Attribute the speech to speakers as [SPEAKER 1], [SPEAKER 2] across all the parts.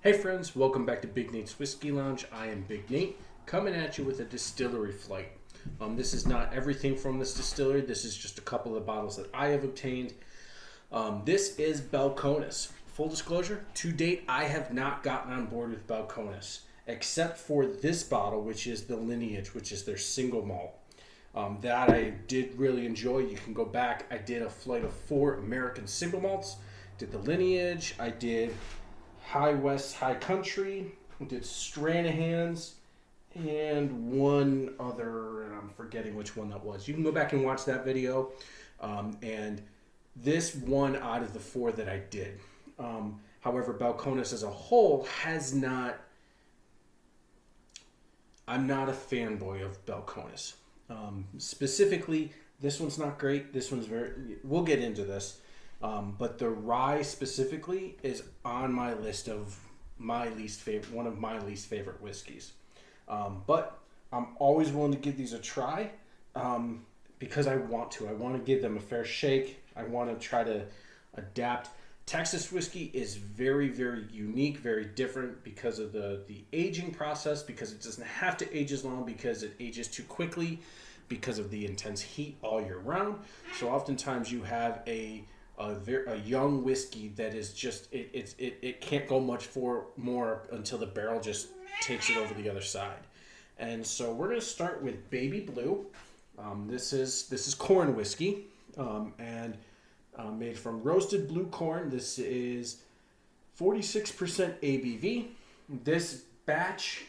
[SPEAKER 1] Hey friends, welcome back to Big Nate's Whiskey Lounge. I am Big Nate, coming at you with a distillery flight. This is not everything from this distillery. This is just a couple of bottles that I have obtained. This is Balcones. Full disclosure, to date I have not gotten on board with Balcones, except for this bottle, which is the Lineage, which is their single malt. That I did really enjoy. You can go back. I did a flight of 4 American single malts. Did the Lineage. I did High West High Country. I did Stranahan's and one other, and I'm forgetting which one that was. You can go back and watch that video. And this one out of the 4 that I did. However, Balcones as a whole has not. I'm not a fanboy of Balcones. Specifically, this one's not great. This one's very. We'll get into this. But the rye specifically is on my list of my least favorite, one of my least favorite whiskeys. But I'm always willing to give these a try because I want to. I want to give them a fair shake. I want to try to adapt. Texas whiskey is very, very unique, very different because of the aging process, because it doesn't have to age as long, because it ages too quickly, because of the intense heat all year round. So oftentimes you have a young whiskey that is just it can't go much for more until the barrel just takes it over the other side. And so we're going to start with Baby Blue. This is corn whiskey, and made from roasted blue corn. This is 46% ABV. This batch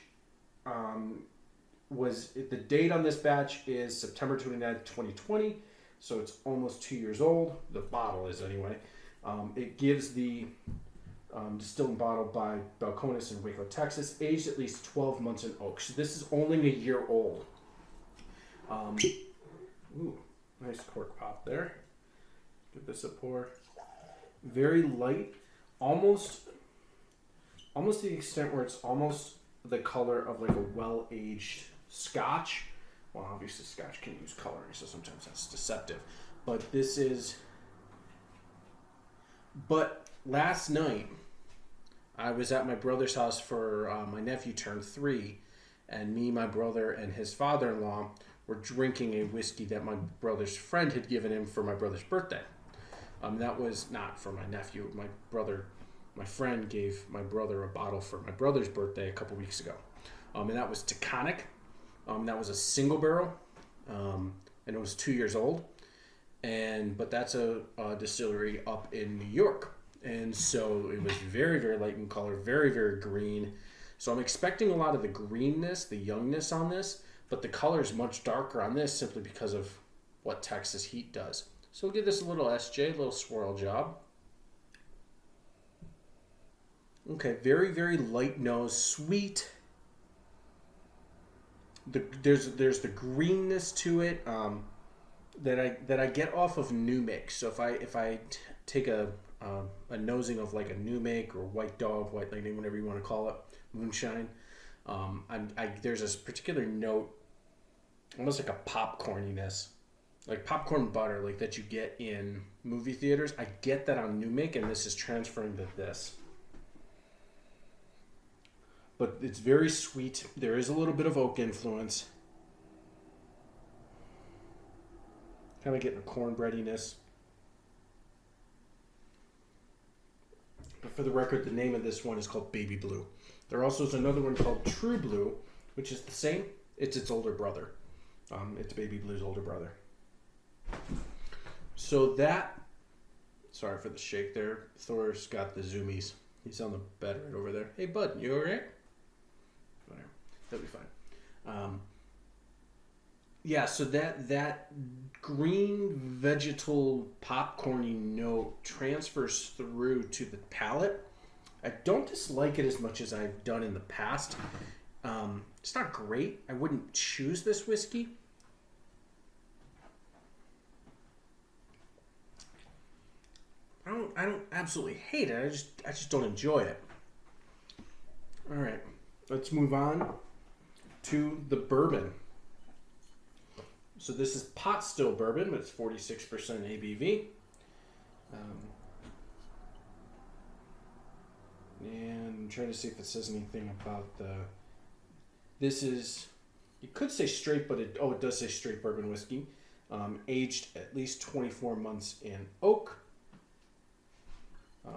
[SPEAKER 1] was the date on this batch is September 29th, 2020. So it's almost 2 years old. The bottle is anyway. It gives the distilled bottle by Balcones in Waco, Texas, aged at least 12 months in oak. So this is only a year old. Ooh, nice cork pop there. Give this a pour. Very light, almost to the extent where it's almost the color of like a well-aged Scotch. Well, obviously Scotch can use coloring, so sometimes that's deceptive. But this is... But last night, I was at my brother's house for my nephew turned 3, and me, my brother, and his father-in-law were drinking a whiskey that my brother's friend had given him for my brother's birthday. That was not for my nephew. My friend gave my brother a bottle for my brother's birthday a couple weeks ago. And that was Taconic. That was a single barrel, and it was 2 years old. But that's a distillery up in New York. And so it was very, very light in color, very, very green. So I'm expecting a lot of the greenness, the youngness on this, but the color is much darker on this simply because of what Texas heat does. So we'll give this a little SJ, a little swirl job. Okay, very, very light nose, sweet. There's the greenness to it that I get off of new make. So if I take a nosing of like a new make or White Dog, White Lightning, whatever you want to call it, moonshine, there's this particular note, almost like a popcorniness. Like popcorn butter, like that you get in movie theaters. I get that on new make, and this is transferring to this. But it's very sweet. There is a little bit of oak influence. Kind of getting a cornbreadiness. But for the record, the name of this one is called Baby Blue. There also is another one called True Blue, which is the same. It's its older brother. It's Baby Blue's older brother. So that, sorry for the shake there. Thor's got the zoomies. He's on the bed right over there. Hey, bud, you all right? Whatever. That'll be fine. Yeah, so that green vegetal popcorny note transfers through to the palate. I don't dislike it as much as I've done in the past. It's not great. I wouldn't choose this whiskey. I don't absolutely hate it. I just don't enjoy it. All right, let's move on to the bourbon. So this is pot still bourbon, but it's 46% ABV. And trying to see if it says anything about the... This is... You could say straight, but it does say straight bourbon whiskey. Aged at least 24 months in oak.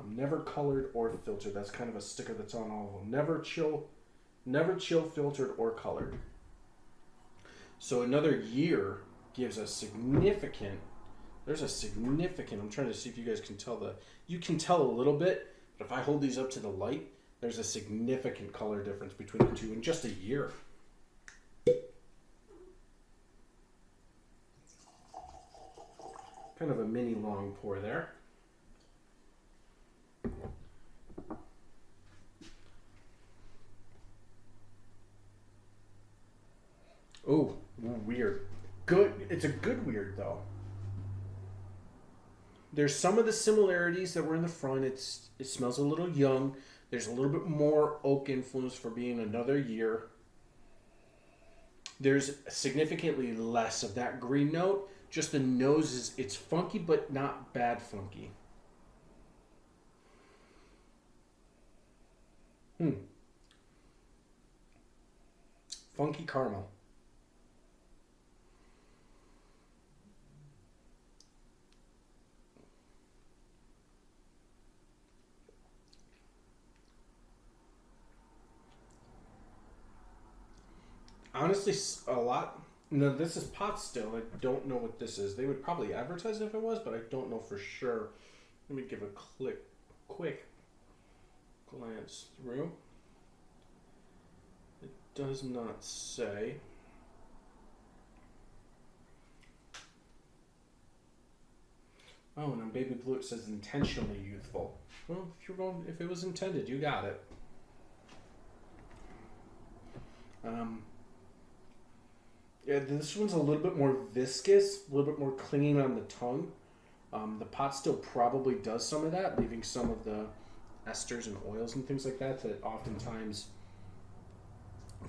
[SPEAKER 1] Never colored or filtered. That's kind of a sticker that's on all of them. Never chill, filtered, or colored. So another year gives a significant... There's a significant... I'm trying to see if you guys can tell the... You can tell a little bit, but if I hold these up to the light, there's a significant color difference between the two in just a year. Kind of a mini long pour there. Oh, weird. Good. It's a good weird, though. There's some of the similarities that were in the front. It smells a little young. There's a little bit more oak influence for being another year. There's significantly less of that green note. Just the nose it's funky, but not bad funky. Funky caramel. Honestly, a lot. No, this is pot still. I don't know what this is. They would probably advertise it if it was, but I don't know for sure. Let me give a quick glance through. It does not say. Oh, and on Baby Blue it says intentionally youthful. Well, if it was intended, you got it. Yeah, this one's a little bit more viscous, a little bit more clinging on the tongue. The pot still probably does some of that, leaving some of the esters and oils and things like that oftentimes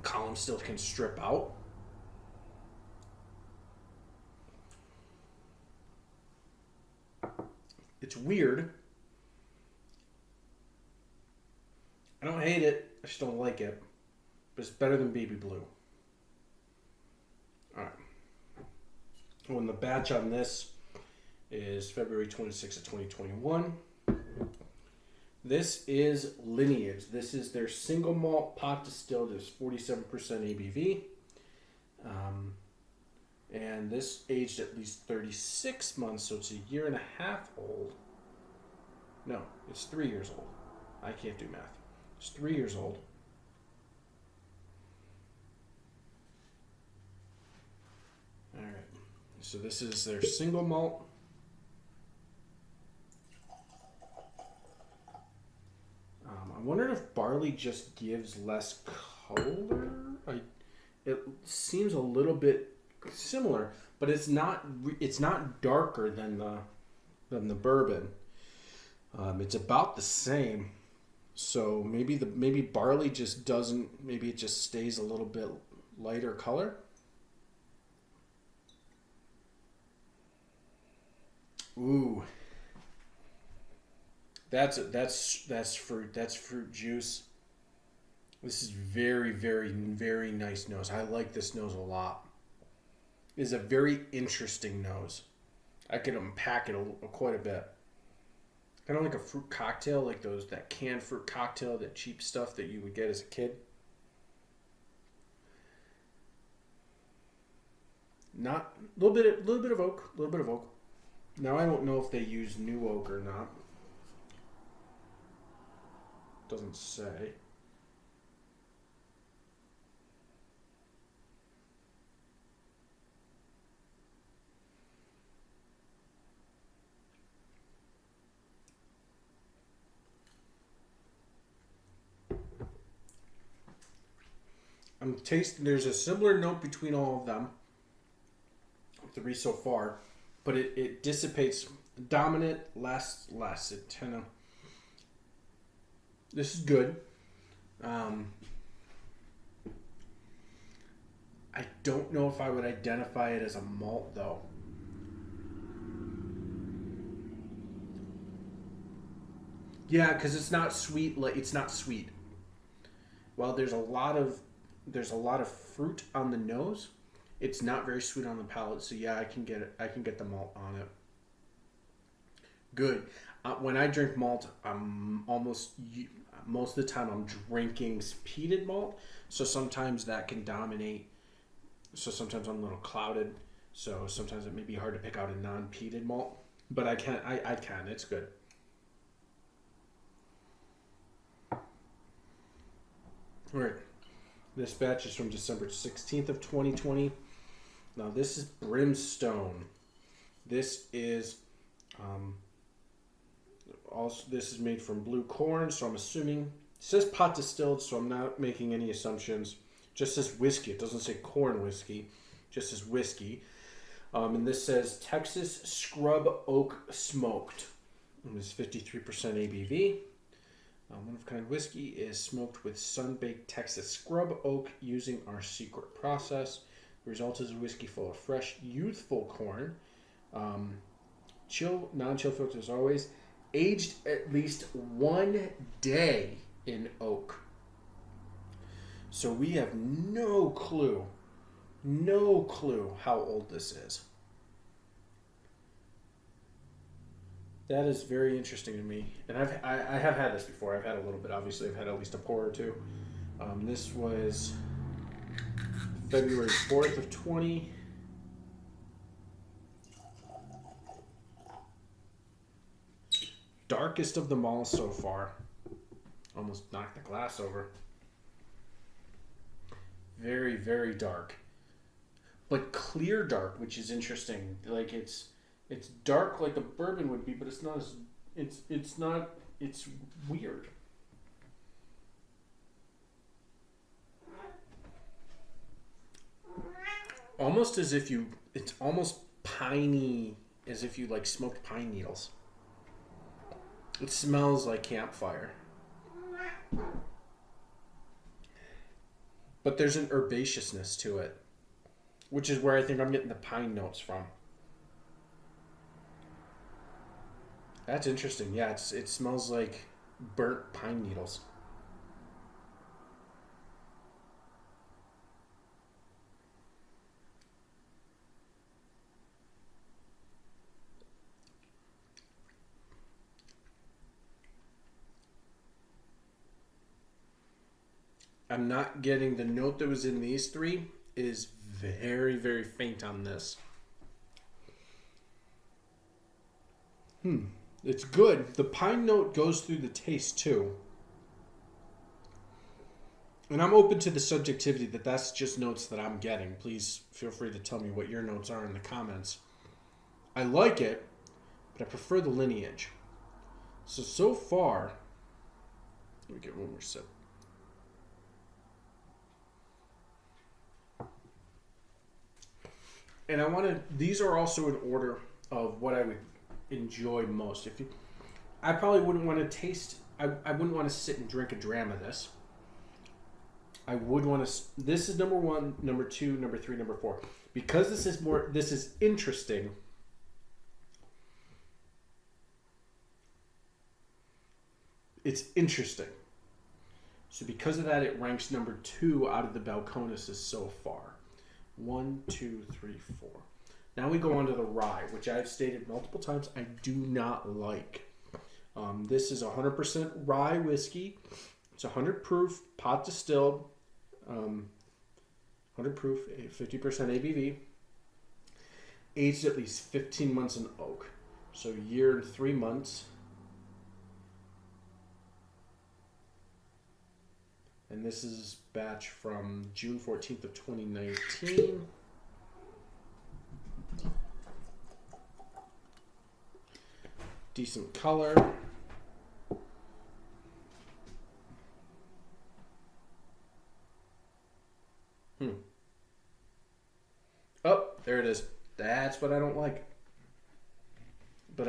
[SPEAKER 1] column still can strip out. It's weird. I don't hate it. I just don't like it. But it's better than Baby Blue. Alright. Oh, and the batch on this is February 26th of 2021. This is Lineage. This is their single malt pot distilled. It's 47% ABV. And this aged at least 36 months, so it's a year and a half old. No, it's 3 years old. I can't do math. It's 3 years old. Alright, so this is their single malt. I wonder if barley just gives less color. It seems a little bit similar, but it's not darker than the bourbon. It's about the same. So maybe barley just doesn't. Maybe it just stays a little bit lighter color. Ooh, that's fruit. That's fruit juice. This is very, very, very nice nose. I like this nose a lot. It's a very interesting nose. I could unpack it quite a bit. Kind of like a fruit cocktail, like that canned fruit cocktail, that cheap stuff that you would get as a kid. Not a little bit of oak, a little bit of oak. Now I don't know if they use new oak or not. Doesn't say. I'm tasting. There's a similar note between all of them. 3 so far, but it dissipates. Dominant, less. It kind of. This is good. I don't know if I would identify it as a malt though. Yeah, because it's not sweet. Like it's not sweet. while there's a lot of fruit on the nose, it's not very sweet on the palate. So yeah, I can get it. I can get the malt on it. Good. When I drink malt, most of the time I'm drinking peated malt. So sometimes that can dominate. So sometimes I'm a little clouded. So sometimes it may be hard to pick out a non-peated malt. But I can. I can. It's good. All right. This batch is from December 16th of 2020. Now this is Brimstone. This is also this is made from blue corn, so I'm assuming it says pot distilled, so I'm not making any assumptions. Just says whiskey. It doesn't say corn whiskey. It just says whiskey. And this says Texas Scrub Oak Smoked. And this is 53% ABV. One of kind whiskey is smoked with sun-baked Texas scrub oak using our secret process. The result is a whiskey full of fresh, youthful corn. Non-chill filter as always. Aged at least 1 day in oak. So we have no clue how old this is. That is very interesting to me, and I have had this before. I've had a little bit. Obviously, I've had at least a pour or two. This was February 4th of 20. Darkest of them all so far. Almost knocked the glass over. Very, very dark, but clear dark, which is interesting. Like it's dark like a bourbon would be, but it's not as it's weird. Almost as if it's almost piney, as if you like smoked pine needles. It smells like campfire. But there's an herbaceousness to it, which is where I think I'm getting the pine notes from. That's interesting. Yeah, it smells like burnt pine needles. I'm not getting the note that was in these three. It is very, very faint on this. It's good. The pine note goes through the taste too. And I'm open to the subjectivity that that's just notes that I'm getting. Please feel free to tell me what your notes are in the comments. I like it, but I prefer the Lineage. So far, let me get one more sip. And these are also in order of what I would enjoy most. I probably wouldn't want to taste, I wouldn't want to sit and drink a dram of this. I would want to, this is number 1, number 2, number 3, number 4. Because this is interesting. It's interesting. So because of that, it ranks number 2 out of the Balcones so far. 1, 2, 3, 4. Now we go on to the rye, which I've stated multiple times I do not like. This is 100% rye whiskey. It's 100 proof, pot distilled, 100 proof, 50% ABV. Aged at least 15 months in oak. So a year and 3 months. And this is batch from June 14th of 2019. Decent color. Oh, there it is. That's what I don't like. But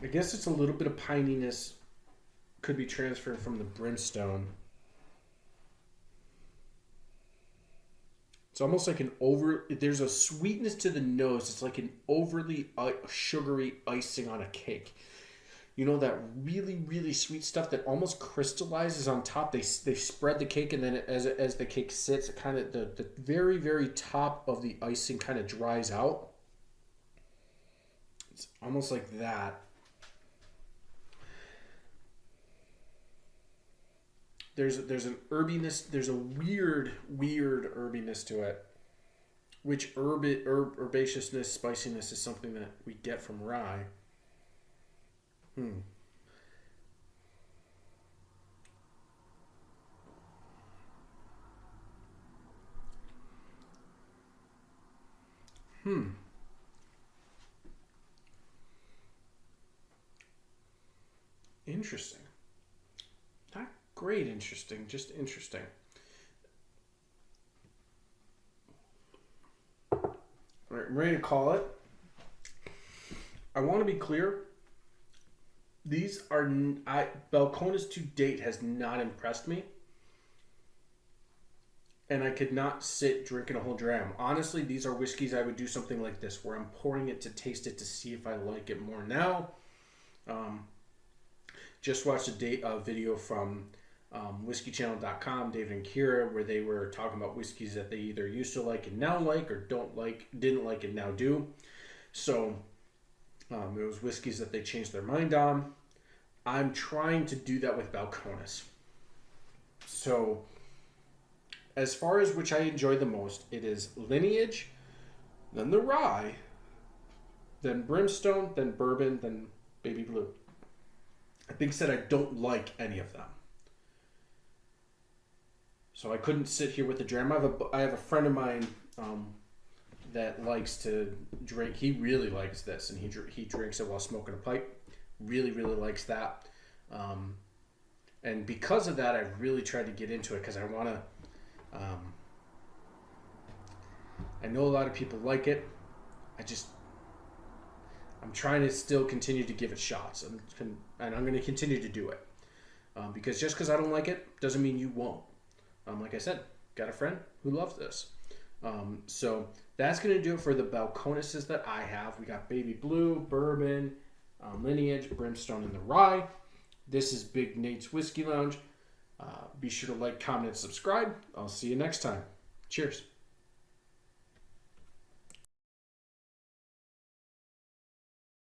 [SPEAKER 1] I guess it's a little bit of pininess. Could be transferred from the Brimstone. It's almost like there's a sweetness to the nose. It's like an overly sugary icing on a cake. You know, that really, really sweet stuff that almost crystallizes on top. They spread the cake, and then as the cake sits, it kind of the very, very top of the icing kind of dries out. It's almost like that. There's an herbiness. There's a weird herbiness to it, which herbaceousness, spiciness is something that we get from rye. Hmm. Hmm. Interesting. Not great interesting, just interesting. All right, I'm ready to call it. I want to be clear. These are Balcones to date has not impressed me, and I could not sit drinking a whole dram. Honestly, these are whiskeys I would do something like this, where I'm pouring it to taste it to see if I like it more now. Just watched a video from whiskeychannel.com, David and Kira, where they were talking about whiskeys that they either used to like and now like, or didn't like and now do. So it was whiskeys that they changed their mind on. I'm trying to do that with Balcones. So as far as which I enjoy the most, it is Lineage, then the Rye, then Brimstone, then Bourbon, then Baby Blue. I think said I don't like any of them. So I couldn't sit here with the dram. I have a friend of mine that likes to drink. He really likes this, and he drinks it while smoking a pipe. Really, really likes that. And because of that, I've really tried to get into it because I want to. I know a lot of people like it. I'm trying to still continue to give it shots, and I'm going to continue to do it. Because just because I don't like it doesn't mean you won't. Like I said, got a friend who loves this. So that's going to do it for the Balcones that I have. We got Baby Blue, Bourbon, Lineage, Brimstone, and the Rye. This is Big Nate's Whiskey Lounge. Be sure to like, comment, and subscribe. I'll see you next time. Cheers.